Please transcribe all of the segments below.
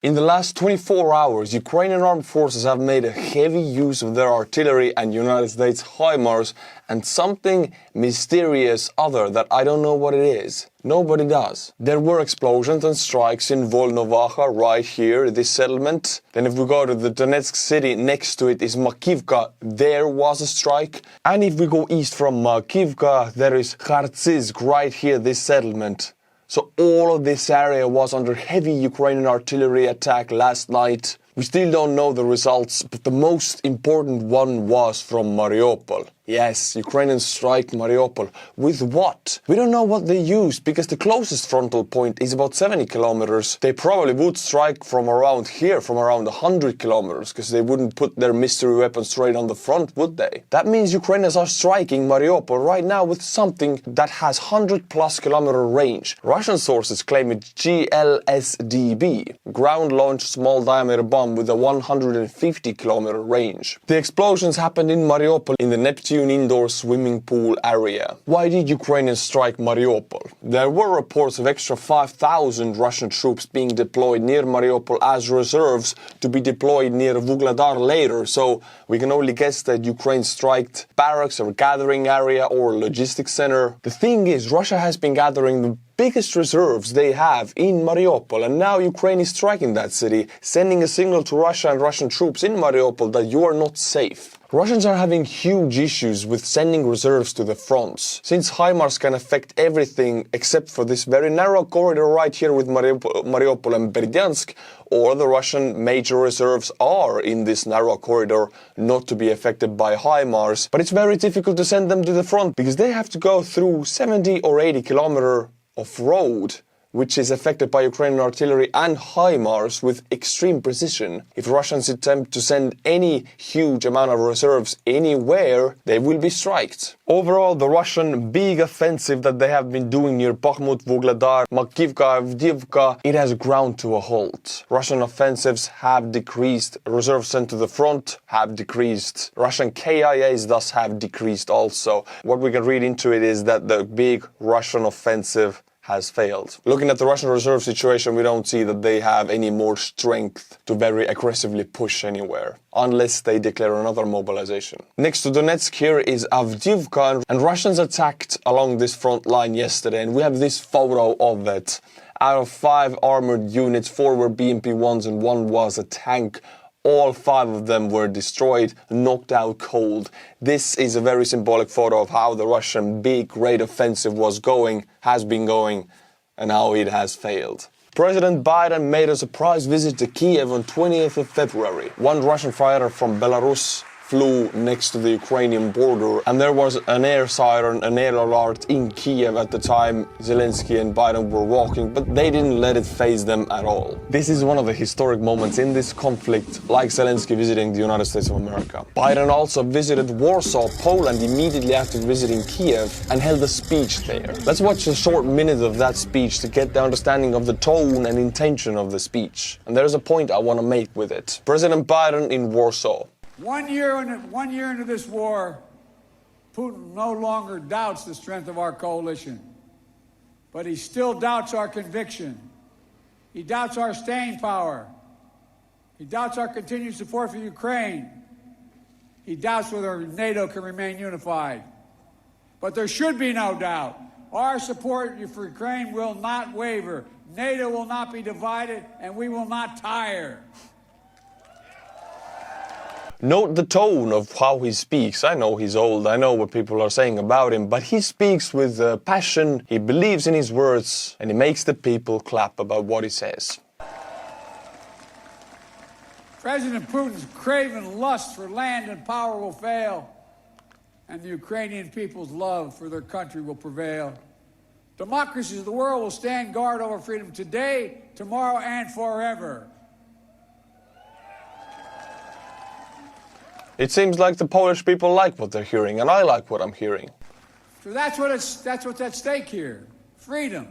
In the last 24 hours, Ukrainian armed forces have made a heavy use of their artillery and United States HIMARS and something mysterious other that I don't know what it is. Nobody does. There were explosions and strikes in Volnovaha right here, this settlement. Then if we go to the Donetsk city, next to it is Makivka, there was a strike. And if we go east from Makivka, there is Khartsysk right here, this settlement. So all of this area was under heavy Ukrainian artillery attack last night. We still don't know the results, but the most important one was from Mariupol. Yes, Ukrainians strike Mariupol. With what? We don't know what they used, because the closest frontal point is about 70 kilometers. They probably would strike from around here, from around 100 kilometers, because they wouldn't put their mystery weapon straight on the front, would they? That means Ukrainians are striking Mariupol right now with something that has 100+ kilometer range. Russian sources claim it's GLSDB, ground-launched small diameter bomb with a 150 kilometer range. The explosions happened in Mariupol in the Neptune indoor swimming pool area. Why did Ukrainians strike Mariupol? There were reports of extra 5,000 Russian troops being deployed near Mariupol as reserves to be deployed near Vuhledar later, so we can only guess that Ukraine striked barracks or gathering area or logistics center. The thing is, Russia has been gathering the biggest reserves they have in Mariupol, and now Ukraine is striking that city, sending a signal to Russia and Russian troops in Mariupol that you are not safe. Russians are having huge issues with sending reserves to the fronts, since HIMARS can affect everything except for this very narrow corridor right here with Mariupol and Berdyansk, or the Russian major reserves are in this narrow corridor not to be affected by HIMARS, but it's very difficult to send them to the front because they have to go through 70 or 80 kilometers of road, which is affected by Ukrainian artillery and HIMARS with extreme precision. If Russians attempt to send any huge amount of reserves anywhere, they will be striked. Overall, the Russian big offensive that they have been doing near Bakhmut, Vuhledar, Makivka, Avdiivka, it has ground to a halt. Russian offensives have decreased, reserves sent to the front have decreased. Russian KIAs thus have decreased also. What we can read into it is that the big Russian offensive has failed. Looking at the Russian reserve situation, we don't see that they have any more strength to very aggressively push anywhere, unless they declare another mobilization. Next to Donetsk here is Avdiivka, and Russians attacked along this front line yesterday, and we have this photo of it. Out of 5 armored units, 4 were BMP-1s and 1 was a tank. All 5 of them were destroyed, knocked out cold. This is a very symbolic photo of how the Russian big, great offensive was going, has been going, and how it has failed. President Biden made a surprise visit to Kiev on 20th of February. One Russian fighter from Belarus flew next to the Ukrainian border, and there was an air siren, an air alert in Kiev at the time Zelensky and Biden were walking, but they didn't let it faze them at all. This is one of the historic moments in this conflict, like Zelensky visiting the United States of America. Biden also visited Warsaw, Poland immediately after visiting Kiev and held a speech there. Let's watch a short minute of that speech to get the understanding of the tone and intention of the speech. And there's a point I want to make with it. President Biden in Warsaw. One year into this war, Putin no longer doubts the strength of our coalition, but he still doubts our conviction. He doubts our staying power. He doubts our continued support for Ukraine. He doubts whether NATO can remain unified. But there should be no doubt. Our support for Ukraine will not waver. NATO will not be divided, and we will not tire. Note the tone of how he speaks. I know he's old, I know what people are saying about him, but he speaks with passion, he believes in his words, and he makes the people clap about what he says. President Putin's craven lust for land and power will fail, and the Ukrainian people's love for their country will prevail. Democracies of the world will stand guard over freedom today, tomorrow, and forever. It seems like the Polish people like what they're hearing, and I like what I'm hearing. So that's what's at stake here. Freedom.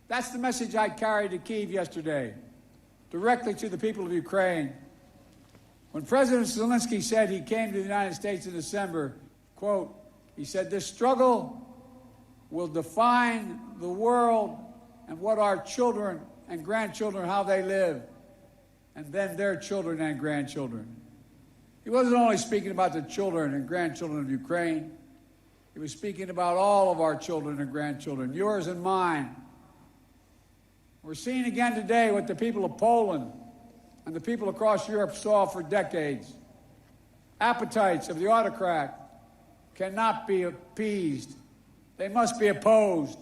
That's the message I carried to Kiev yesterday, directly to the people of Ukraine. When President Zelensky said he came to the United States in December, quote, he said, "This struggle will define the world and what our children and grandchildren how they live, and then their children and grandchildren. He wasn't only speaking about the children and grandchildren of Ukraine, he was speaking about all of our children and grandchildren, yours and mine. We're seeing again today what the people of Poland and the people across Europe saw for decades. Appetites of the autocrat cannot be appeased. They must be opposed.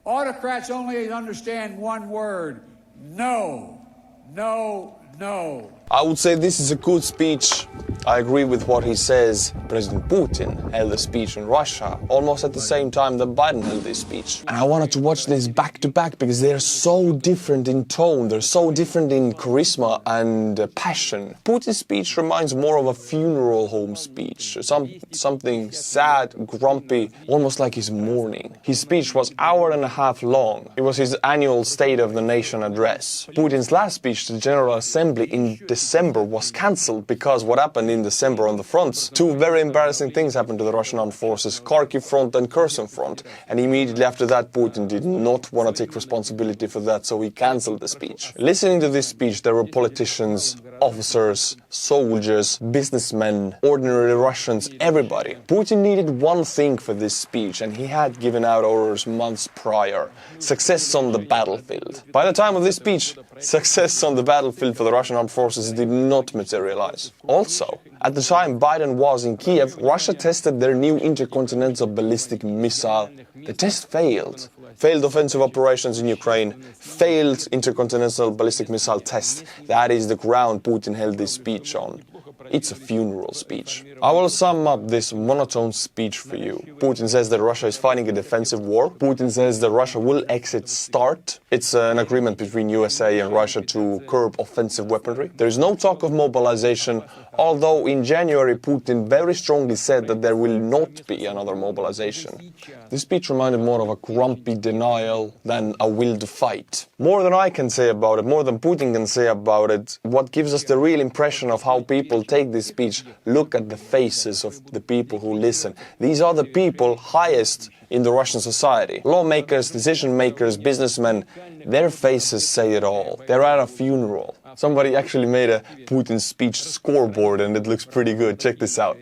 Autocrats only understand one word: no, no, no. I would say this is a good speech. I agree with what he says. President Putin held a speech in Russia almost at the same time that Biden held this speech. And I wanted to watch this back to back because they're so different in tone, they're so different in charisma and passion. Putin's speech reminds more of a funeral home speech, something sad, grumpy, almost like he's mourning. His speech was an hour and a half long. It was his annual State of the Nation address. Putin's last speech to the General Assembly in December was cancelled because what happened in December on the fronts. Two very embarrassing things happened to the Russian armed forces, Kharkiv front and Kherson front. And immediately after that, Putin did not want to take responsibility for that, so he cancelled the speech. Listening to this speech, there were politicians, officers, soldiers, businessmen, ordinary Russians, everybody. Putin needed one thing for this speech, and he had given out orders months prior: success on the battlefield. By the time of this speech, success on the battlefield for the Russian armed forces did not materialize. Also, at the time Biden was in Kiev, Russia tested their new intercontinental ballistic missile. The test failed. Failed offensive operations in Ukraine, failed intercontinental ballistic missile test. That is the ground Putin held this speech on. It's a funeral speech. I will sum up this monotone speech for you. Putin says that Russia is fighting a defensive war. Putin says that Russia will exit START. It's an agreement between USA and Russia to curb offensive weaponry. There is no talk of mobilization, although in January Putin very strongly said that there will not be another mobilization. This speech reminded more of a grumpy denial than a will to fight. More than I can say about it, more than Putin can say about it, what gives us the real impression of how people take this speech, look at the faces of the people who listen. These are the people highest in the Russian society. Lawmakers, decision makers, businessmen, their faces say it all. They're at a funeral. Somebody actually made a Putin speech scoreboard and it looks pretty good. Check this out.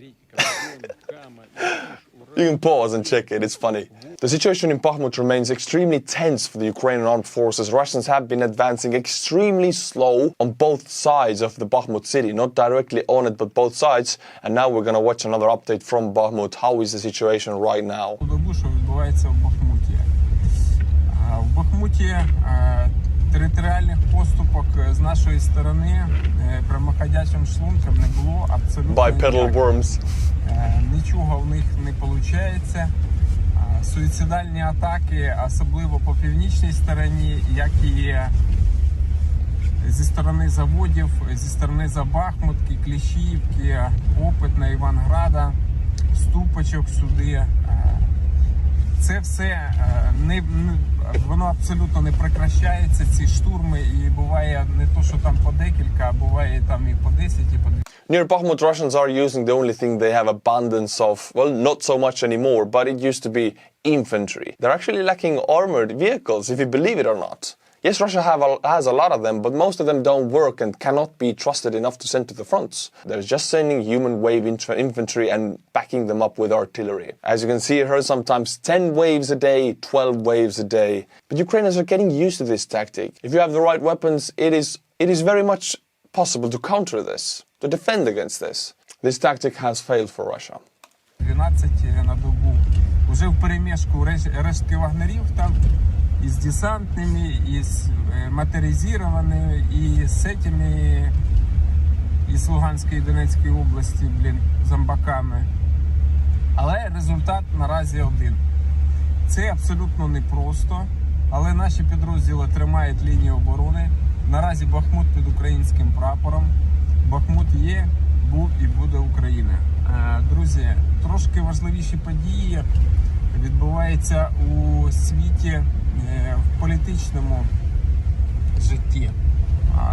You can pause and check it, it's funny. The situation in Bakhmut remains extremely tense for the Ukrainian armed forces. Russians have been advancing extremely slow on both sides of the Bakhmut city, not directly on it, but both sides. And now we're going to watch another update from Bakhmut. How is the situation right now? Територіальних поступок з нашої сторони прямоходячим шлунком не було абсолютно ніякого. Нічого в них не виходить. Суїцидальні атаки, особливо по північній стороні, як і зі сторони заводів, зі сторони Забахмутки, Кліщіївки, Опитна, Іванграда, Ступочок сюди. Це все воно абсолютно не прекращається, ці штурми, і буває не то, що там по декілька, а буває там і по 10, і по 20. Near Bakhmut, Russians are using the only thing they have abundance of, well, not so much anymore, but it used to be infantry. They're actually lacking armored vehicles, if you believe it or not. Yes, Russia has a lot of them, but most of them don't work and cannot be trusted enough to send to the fronts. They're just sending human wave infantry and backing them up with artillery. As you can see here, sometimes 10 waves a day, 12 waves a day. But Ukrainians are getting used to this tactic. If you have the right weapons, it is very much possible to counter this, to defend against this. This tactic has failed for Russia. 12 на добу. Уже в перемешку рештки вагнерів там. И с десантными, и с моторизированными, и с этими, из Луганської і Донецької області, зомбаками. Але результат наразі один. Це абсолютно непросто, але наші підрозділи тримають лінію оборони. Наразі Бахмут під українським прапором. Бахмут є, був і буде Україна. Друзі, трошки важливіші події відбуваються у світі, в політичному житті.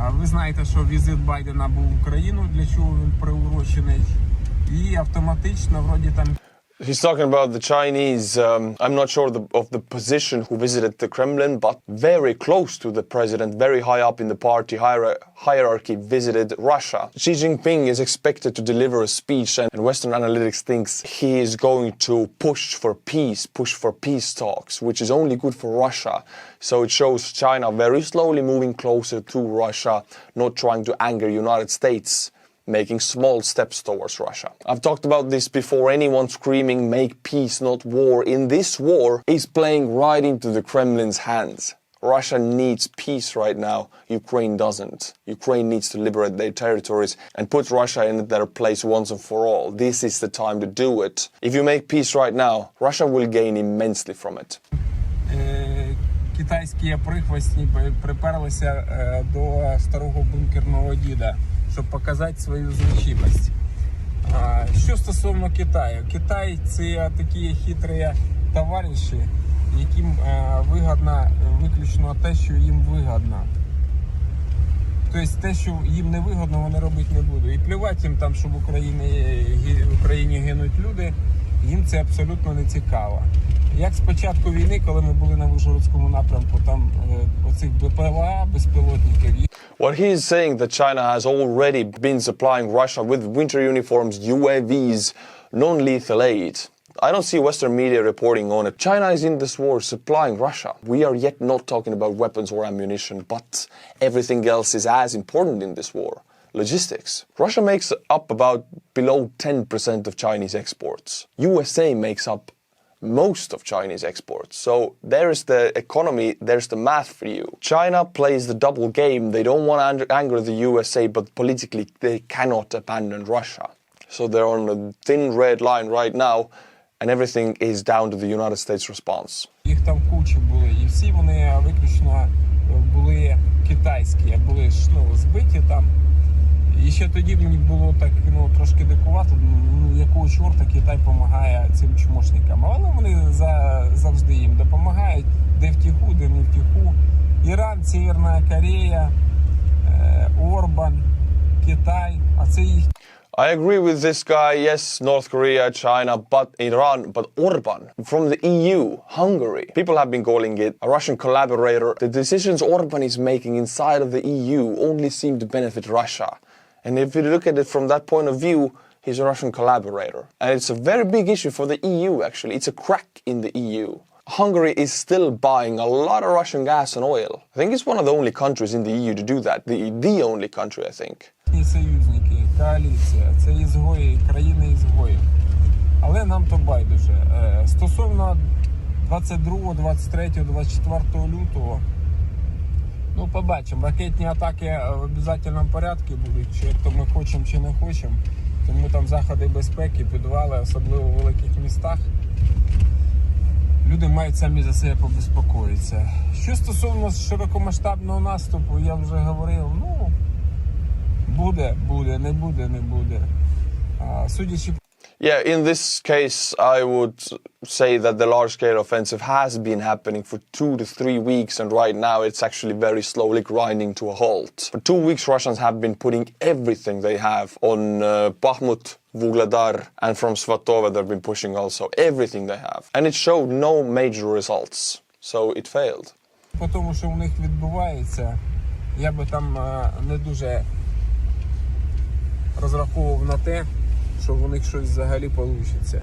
Ви знаєте, що візит Байдена був в Україну, для чого він приурочений, і автоматично, вроді там... He's talking about the Chinese, I'm not sure of the position who visited the Kremlin, but very close to the president, very high up in the party hierarchy, visited Russia. Xi Jinping is expected to deliver a speech, and Western analytics thinks he is going to push for peace talks, which is only good for Russia. So it shows China very slowly moving closer to Russia, not trying to anger United States, making small steps towards Russia. I've talked about this before. Anyone screaming, make peace, not war, in this war is playing right into the Kremlin's hands. Russia needs peace right now. Ukraine doesn't. Ukraine needs to liberate their territories and put Russia in their place once and for all. This is the time to do it. If you make peace right now, Russia will gain immensely from it. Китайські прихвостні приперлися до старого бункерного діда, щоб показати свою значимість. Що стосовно Китаю? Китай – це такі хитрі товариші, яким вигідно виключно те, що їм вигідно. Тобто те, що їм не вигідно, вони робити не будуть. І плювати їм там, що в Україні гинуть люди, їм це абсолютно не цікаво. Як з початку війни, коли ми були на Вишгородському напрямку, там оцих БПЛА, безпілотників. What he is saying that China has already been supplying Russia with winter uniforms, UAVs, non-lethal aid. I don't see Western media reporting on it. China is in this war supplying Russia. We are yet not talking about weapons or ammunition, but everything else is as important in this war. Logistics. Russia makes up about below 10% of Chinese exports. USA makes up most of Chinese exports. So there's the economy, there's the math for you. China plays the double game. They don't want to anger the USA, but politically they cannot abandon Russia. So they're on a thin red line right now, and everything is down to the United States response. Їх там куча були, і всі вони виключно були китайські, були збиті там. І ще тоді мені було так, трошки дикувато, якого чорта Китай допомагає цим чмошникам. Але вони завжди їм допомагають, де втіху, де не втіху. Іран, Северна Корея, Орбан, Китай, а це їх. I agree with this guy, yes, North Korea, China, but Iran, but Orban from the EU, Hungary. People have been calling it a Russian collaborator. The decisions Orban is making inside of the EU only seem to benefit Russia. And if you look at it from that point of view, he's a Russian collaborator. And it's a very big issue for the EU, actually. It's a crack in the EU. Hungary is still buying a lot of Russian gas and oil. I think it's one of the only countries in the EU to do that. The only country, I think. Союзники, коаліція, це ізгої, країни ізгої. Але нам то байдуже. Стосовно 22, 23, 24 лютого, побачимо. Ракетні атаки в обов'язковому порядку будуть, чи то ми хочемо, чи не хочемо. Тому там заходи безпеки, підвали, особливо в великих містах. Люди мають самі за себе побезпокоїтися. Що стосовно широкомасштабного наступу, я вже говорив, буде, не буде, не буде. Судячи. Yeah, in this case, I would say that the large-scale offensive has been happening for 2 to 3 weeks, and right now it's actually very slowly grinding to a halt. For 2 weeks, Russians have been putting everything they have on Bakhmut, Vuhledar, and from Svatove they've been pushing also everything they have. And it showed no major results, so it failed. По тому, що у них відбувається, я би там не дуже розраховував на те, що у них щось взагалі вийде.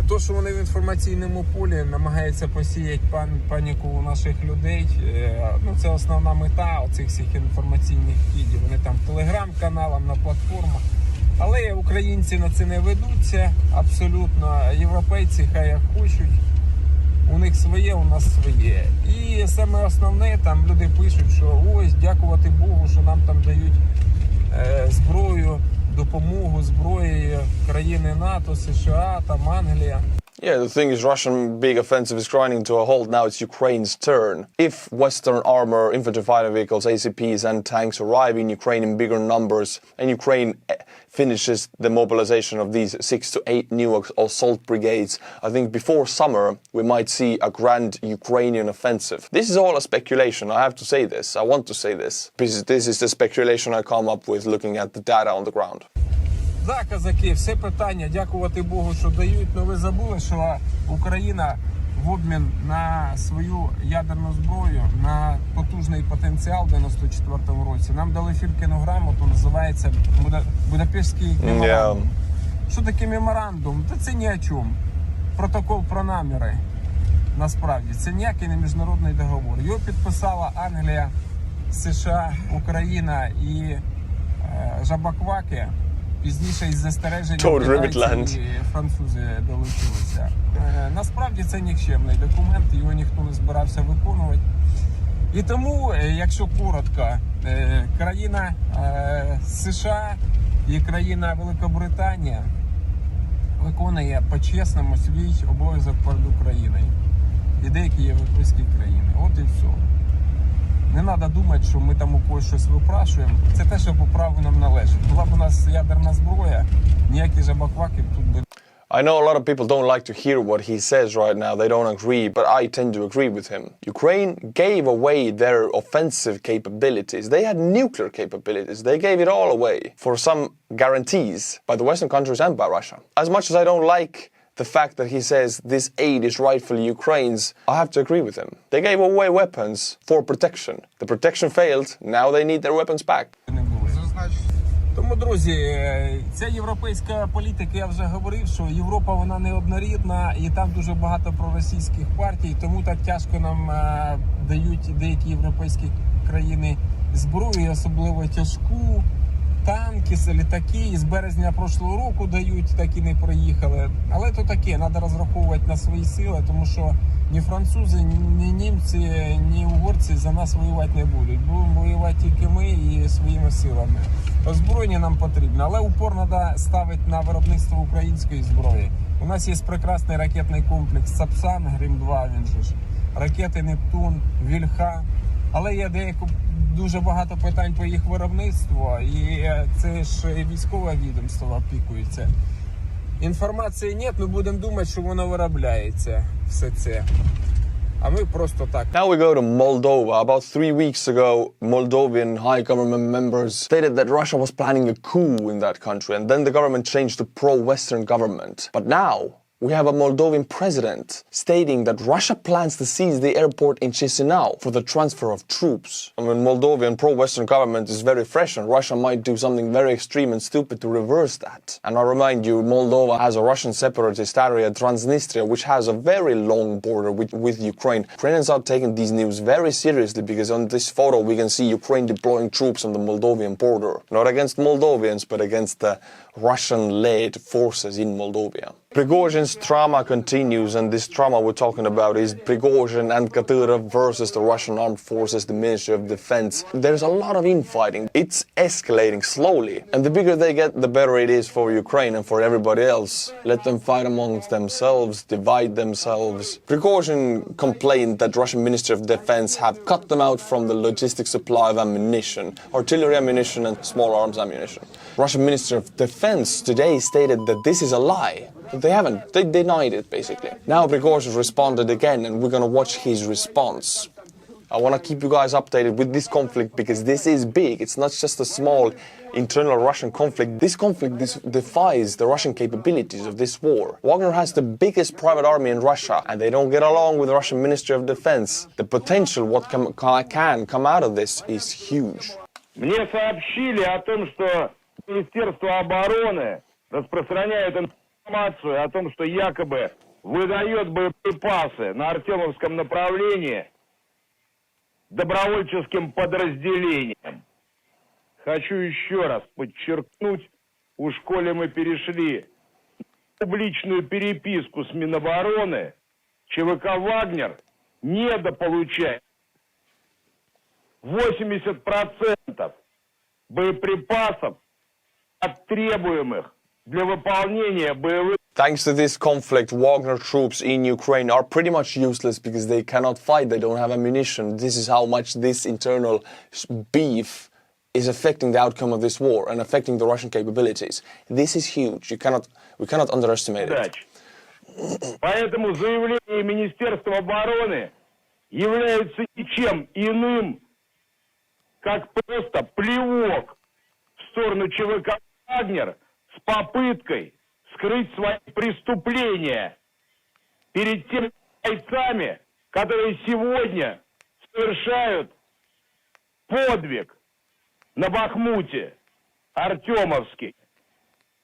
То, що вони в інформаційному полі намагаються посіяти паніку у наших людей, це основна мета оцих всіх інформаційних кідів. Вони там телеграм-каналам, на платформах. Але українці на це не ведуться абсолютно. Європейці хай як хочуть. У них своє, у нас своє. І саме основне, там люди пишуть, що ось, дякувати Богу, що нам там дають зброю, допомогу зброї країни НАТО, США, там Англія. Yeah, the thing is, Russian big offensive is grinding to a halt. Now it's Ukraine's turn. If Western armor, infantry fighting vehicles, ACPs and tanks arrive in Ukraine in bigger numbers, and Ukraine finishes the mobilization of these 6 to 8 new assault brigades, I think before summer we might see a grand Ukrainian offensive. This is all a speculation. I have to say this. I want to say this. Because this is the speculation I come up with looking at the data on the ground. Да, козаки, все питання, дякувати Богу, що дають, але ви забули, що Україна в обмін на свою ядерну зброю, на потужний потенціал в 94-му році, нам дали Фіркіну грамоту, називається Будапештський меморандум. Що таке меморандум? Та це ні о чому. Протокол про наміри, насправді. Це ніякий не міжнародний договор. Його підписала Англія, США, Україна і жабакваки. Пізніше із застереженням китайці і французи долучилися. Насправді це нікчемний документ, його ніхто не збирався виконувати. І тому, якщо коротко, країна США і країна Великобританія виконує по-чесному свій обов'язок перед Україною. І деякі європейські країни. От і все. Не треба думати, що ми там у когось щось випрашуємо. Це те, що по праву нам належить. Була б у нас ядерна зброя, ніякі жабакваки тут би... I know a lot of people don't like to hear what he says right now, they don't agree, but I tend to agree with him. Ukraine gave away their offensive capabilities. They had nuclear capabilities. They gave it all away for some guarantees by the Western countries and by Russia. As much as I don't like the fact that he says this aid is rightfully Ukraine's, I have to agree with him. They gave away weapons for protection. The protection failed, now they need their weapons back. Тому, друзі, ця європейська політика, я вже говорив, що Європа, вона неоднорідна, і там дуже багато проросійських партій, тому так тяжко нам дають деякі європейські країни зброю, особливо тяжку, танки, літаки, і з березня прошлого року дають, так і не проїхали. Але то таке, треба розраховувати на свої сили, тому що ні французи, ні німці, ні угорці за нас воювати не будуть. Будемо воювати тільки ми і своїми силами. Озброєння нам потрібно, але упор треба ставити на виробництво української зброї. У нас є прекрасний ракетний комплекс Сапсан, Грім-2, він же ж, ракети Нептун, Вільха, але є дуже багато питань по їх виробництву, і це ж військове відомство опікується. Інформації нет, ми будемо думати, що воно виробляється, все це. А ми просто так. Now we go to Moldova. About 3 weeks ago, Moldovan high government members stated that Russia was planning a coup in that country, and then the government changed to pro-Western government. But now, we have a Moldovan president stating that Russia plans to seize the airport in Chisinau for the transfer of troops. I mean, Moldovan pro-Western government is very fresh, and Russia might do something very extreme and stupid to reverse that. And I remind you, Moldova has a Russian separatist area, Transnistria, which has a very long border with Ukraine. Ukrainians are taking these news very seriously because on this photo we can see Ukraine deploying troops on the Moldovan border. Not against Moldovians, but against the Russian-led forces in Moldova. Prigozhin's trauma continues, and this trauma we're talking about is Prigozhin and Kadyrov versus the Russian armed forces, the Ministry of Defense. There's a lot of infighting. It's escalating slowly, and the bigger they get, the better it is for Ukraine and for everybody else. Let them fight amongst themselves, divide themselves. Prigozhin complained that Russian Ministry of Defense have cut them out from the logistic supply of ammunition, artillery ammunition and small arms ammunition. Russian Ministry of Defense today stated that this is a lie. They haven't. They denied it, basically. Now Prigozhin responded again, and we're gonna watch his response. I want to keep you guys updated with this conflict because this is big. It's not just a small internal Russian conflict. This conflict defies the Russian capabilities of this war. Wagner has the biggest private army in Russia, and they don't get along with the Russian Ministry of Defense. The potential what can come out of this is huge. Мне сообщили о том, что Министерство обороны распространяет информацию о том, что якобы выдает боеприпасы на Артемовском направлении добровольческим подразделениям. Хочу еще раз подчеркнуть, у школе мы перешли публичную переписку с Минобороны, ЧВК «Вагнер» недополучает 80% боеприпасов от требуемых для выполнения боевых. Thanks to this conflict, Wagner troops in Ukraine are pretty much useless because they cannot fight, they don't have ammunition. This is how much this internal beef is affecting the outcome of this war and affecting the Russian capabilities. This is huge. We cannot underestimate it. Поэтому заявление Министерства обороны является ничем иным, как просто плевок в сторону ЧВК «Вагнер» с попыткой скрыть свои преступления перед теми бойцами, которые сегодня совершают подвиг на Бахмуте, Артемовский.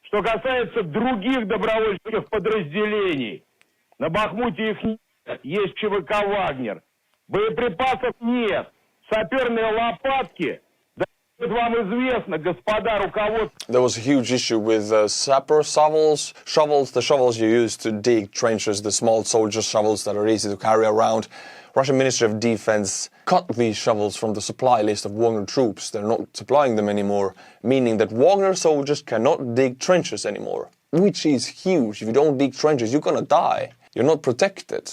Что касается других добровольческих подразделений, на Бахмуте их нет, есть ЧВК «Вагнер». Боеприпасов нет, саперные лопатки, да это вам известно, господа руководство. There was a huge issue with sapper shovels, the shovels you use to dig trenches, the small soldier shovels that are easy to carry around. Russian Ministry of Defense cut these shovels from the supply list of Wagner troops. They're not supplying them anymore, meaning that Wagner soldiers cannot dig trenches anymore, which is huge. If you don't dig trenches, you're gonna die. You're not protected.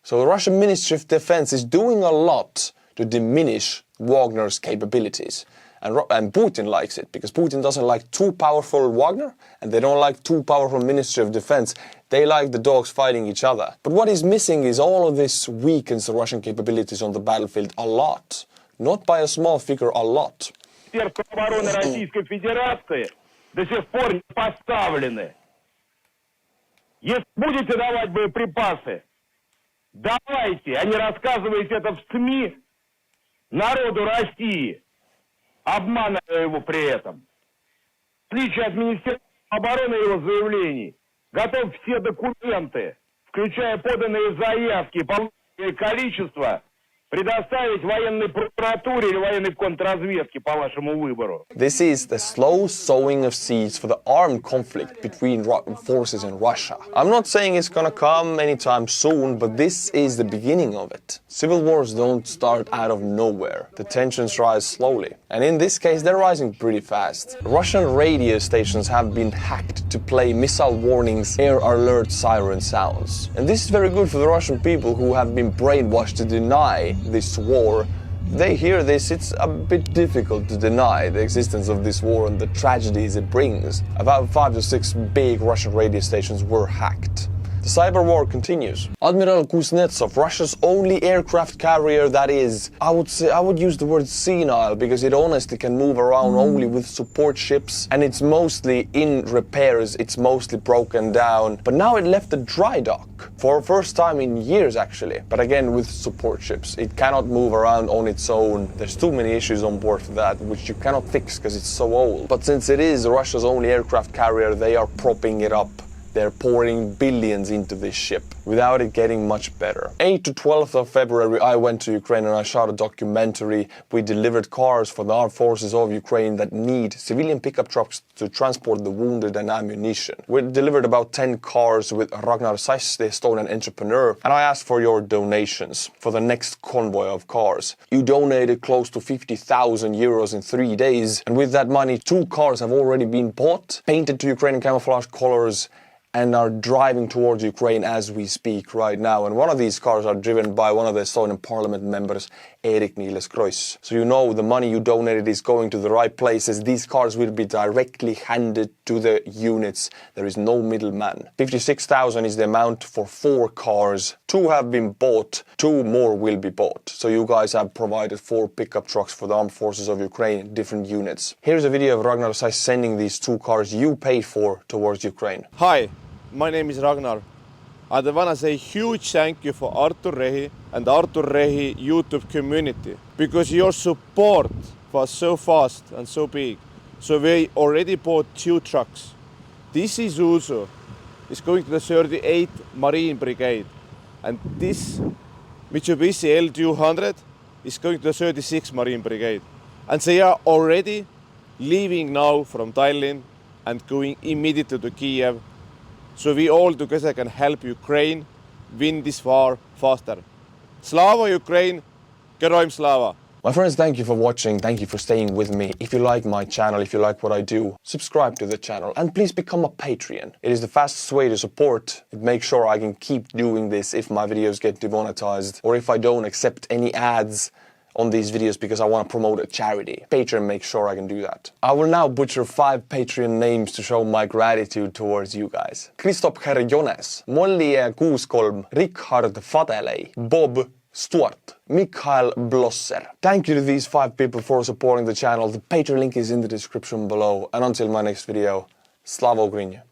So the Russian Ministry of Defense is doing a lot to diminish Wagner's capabilities. And Putin likes it, because Putin doesn't like too powerful Wagner, and they don't like too powerful Ministry of Defense. They like the dogs fighting each other. But what is missing is all of this weakens the Russian capabilities on the battlefield a lot. Not by a small figure, a lot. Министерство обороны Российской Федерации до сих пор не поставлены. Если будете давать боеприпасы, давайте, а не рассказывайте это в СМИ народу России, обманывая его при этом. В отличие от Министерства обороны и его заявлений, готов все документы, включая поданные заявки, полученное количество, предоставить военной прокуратуре или военной контрразведке по вашему выбору. This is the slow sowing of seeds for the armed conflict between forces in Russia. I'm not saying it's gonna come anytime soon, but this is the beginning of it. Civil wars don't start out of nowhere. The tensions rise slowly. And in this case, they're rising pretty fast. Russian radio stations have been hacked to play missile warnings, air alert siren sounds. And this is very good for the Russian people who have been brainwashed to deny this war. They hear this, it's a bit difficult to deny the existence of this war and the tragedies it brings. About 5 to 6 big Russian radio stations were hacked. The cyber war continues. Admiral Kuznetsov, Russia's only aircraft carrier that is, I would use the word senile, because it honestly can move around only with support ships, and it's mostly in repairs, it's mostly broken down. But now it left the dry dock for the first time in years actually, but again with support ships. It cannot move around on its own. There's too many issues on board for that, which you cannot fix because it's so old. But since it is Russia's only aircraft carrier, they are propping it up. They're pouring billions into this ship without it getting much better. 8th to 12th of February, I went to Ukraine and I shot a documentary. We delivered cars for the armed forces of Ukraine that need civilian pickup trucks to transport the wounded and ammunition. We delivered about 10 cars with Ragnars, the Estonian entrepreneur, and I asked for your donations for the next convoy of cars. You donated close to 50,000 euros in 3 days, and with that money, 2 cars have already been bought, painted to Ukrainian camouflage colors, and are driving towards Ukraine as we speak right now. And one of these cars are driven by one of the Estonian parliament members, Erik Niiles-Kross. So you know the money you donated is going to the right places. These cars will be directly handed to the units. There is no middleman. 56,000 is the amount for 4 cars. 2 have been bought, 2 more will be bought. So you guys have provided 4 pickup trucks for the armed forces of Ukraine, different units. Here's a video of Ragnars sending these 2 cars you paid for towards Ukraine. Hi, my name is Ragnar. I want to say huge thank you for Artur Rehi and Artur Rehi YouTube community, because your support was so fast and so big. So we already bought 2 trucks. This Isuzu is going to the 38th Marine Brigade, and this Mitsubishi L200 is going to the 36th Marine Brigade. And they are already leaving now from Tallinn and going immediately to Kiev. So we all together can help Ukraine win this war faster. Slava Ukraini, Geroim Slava. My friends, thank you for watching, thank you for staying with me. If you like my channel, if you like what I do, subscribe to the channel and please become a Patreon. It is the fastest way to support. It makes sure I can keep doing this if my videos get demonetized or if I don't accept any ads on these videos because I want to promote a charity. Patreon makes sure I can do that. I will now butcher 5 Patreon names to show my gratitude towards you guys. Kristopher Jones, Molly 63, Richard Fadeley, Bob Stuart, Mikael Blosser. Thank you to these 5 people for supporting the channel. The Patreon link is in the description below. And until my next video, Slava Ukraini!